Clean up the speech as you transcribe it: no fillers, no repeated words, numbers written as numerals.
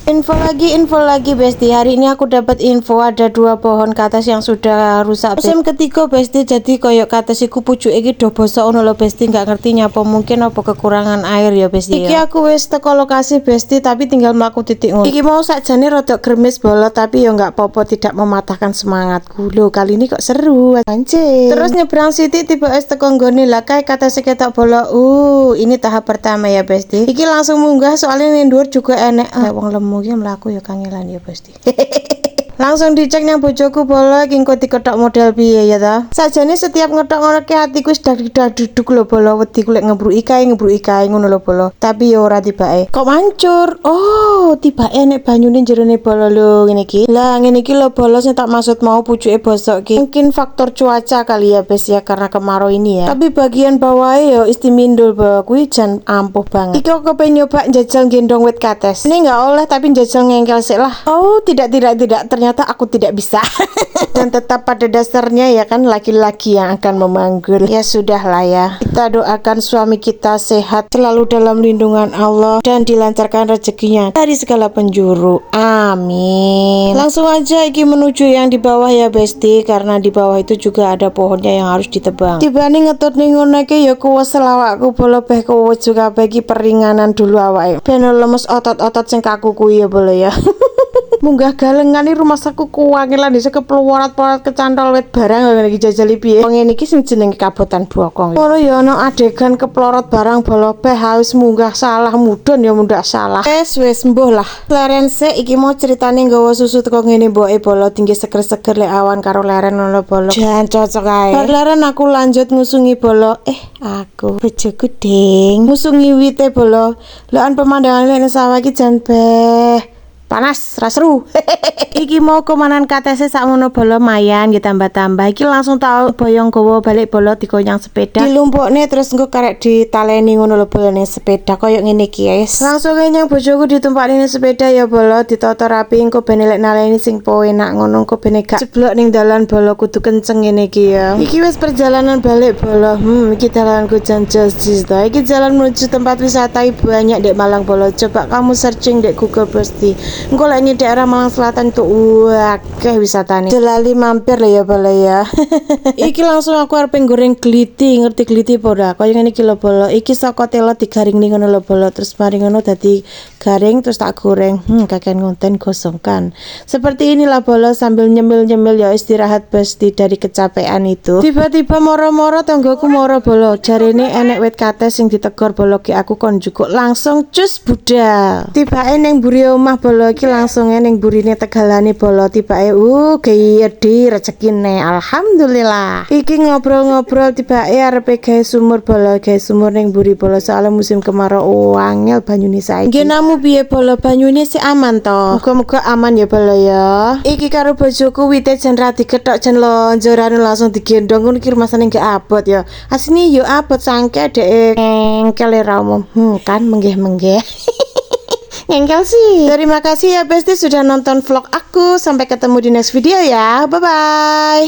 Info lagi Besti. Hari ini aku dapat info ada 2 pohon kates yang sudah rusak. Musim ketiga Besti, jadi koyok kates iku pucuk iki do bosok ngono lho Besti, nggak ngerti nyapa, mungkin apa kekurangan air ya Besti. Iki aku wis teko lokasi Besti, tapi tinggal mlaku titik ngono. Iki mau sakjane rada gremes bolo, tapi ya nggak apa-apa, tidak mematahkan semangatku. Loh, kali ini kok seru anjir. Terus nyebrang sitik tiba es teko nggone lah kae kates ketok bolo. Ini tahap pertama ya Besti. Iki langsung munggah soalnya ning dhuwur juga enek. Wong lemu iki mlaku ya kangelan ya Besti. Langsung dicek yang bojoku bolo iki engko diketok model piye ya ta. Sajane setiap ngetok ngono ki hatiku sudah duduk lho bolo, wedi ku lek ngebruki kae ngono lho bolo. Tapi ya ora tibake. Kok mancur? Oh, tibake nek banyune jerone bolo lho ngene iki. Lah ngene iki lho bolo sing tak maksud mau pucuke bosok ki. Mungkin faktor cuaca kali ya Bes ya, karena kemarau ini ya. Tapi bagian bawahnya ya istimindul bolo kuwi jan ampuh banget. Iki aku pengen nyoba njajal gendong wit kates. Ini enggak oleh tapi njajal ngengkel sik lah. Oh, tidak ternyata aku tidak bisa. Dan tetap pada dasarnya ya kan laki-laki yang akan memanggil. Ya sudah lah ya, kita doakan suami kita sehat, selalu dalam lindungan Allah, dan dilancarkan rezekinya dari segala penjuru, amin. Langsung aja iki menuju yang di bawah ya Besti, karena di bawah itu juga ada pohonnya yang harus ditebang. Tibane ngetut ning ngono iki ya kuwes awakku bolo beh kuwes juga bagi peringanan dulu awake. Ben lemes otot-otot sing kaku kuwi ya bolo ya. Munggah galengan iki rumah saku kuwangelan dise kepluwarat-pluwarat kecantol wit barang ngene iki jajali piye. Wong ngene iki sing jenenge kabotan bokong. Ngono ya ana adegan keplorot barang bolo beh harus munggah salah mudun ya mundak salah. Wis mbuh lah. Leren sik iki mau ceritane nggawa susu teko ngene mboke bolo tinggi seger-seger lek awan karo leren ngono bolo. Jan cocok ae. Bar leren aku lanjut ngusungi bolo. Aku bojoku ding. Ngusungi wite bolo. Lan pemandangan nek sawah iki jan beh panas, seru. Iki mau komanan katese sakmono bolo mayan ditambah-tambah. Iki langsung tau boyong gowo balik bolo digoyang sepeda. Dilumpukne terus engko karek ditaleni ngono lho bolone sepeda koyo ngene iki guys. Langsung nyang bojoku ditumpakne sepeda ya bolo, ditata rapi engko ben lek naleni sing penak ngono engko ben gak jeblok ning dalan bolo kudu kenceng ngene iki ya. Iki wis perjalanan balik bolo. Iki dalanku jan jos ta. Iki jalan menuju tempat wisata banyak dek Malang bolo. Coba kamu searching dek Google Besti. Engko lek ning daerah Malang Selatan tuh akeh wisatane. Delali mampir lah ya bolo ya. Iki langsung aku arep goreng gliti, ngerti gliti apa ora? Kaya ngene iki lho bolo. Iki saka telo digaring ning ngono lho bolo, terus mari ngono dadi garing terus tak goreng. Kakek ngonten gosongkan. Seperti inilah bolo sambil nyemil-nyemil ya istirahat Besti dari kecapean itu. Tiba-tiba moro-moro tanggoku moro bolo. Jarene enek wit kates sing ditegor bolo ki aku kon jukuk langsung cus budal. Tibake ning mburi omah bolo iki langsung ning burine tegalane bolo tibake gede rezekine alhamdulillah. Iki ngobrol-ngobrol tibake arepe gawe sumur bolo, gawe sumur ning mburi bolo soalnya musim kemarau angel banyune saiki. Nggih namu piye bolo banyune sik aman to? Muga-muga aman ya bolo ya. Iki karo bojoku wite jan ra diketok jan lonjoran langsung digendong ngono iki rumasane gak abot ya. Asine yo abot sangke dek engkel ra umum. Kan menggeh-menggeh. Ngengkel sih. Terima kasih ya Besti sudah nonton vlog aku. Sampai ketemu di next video ya. Bye bye.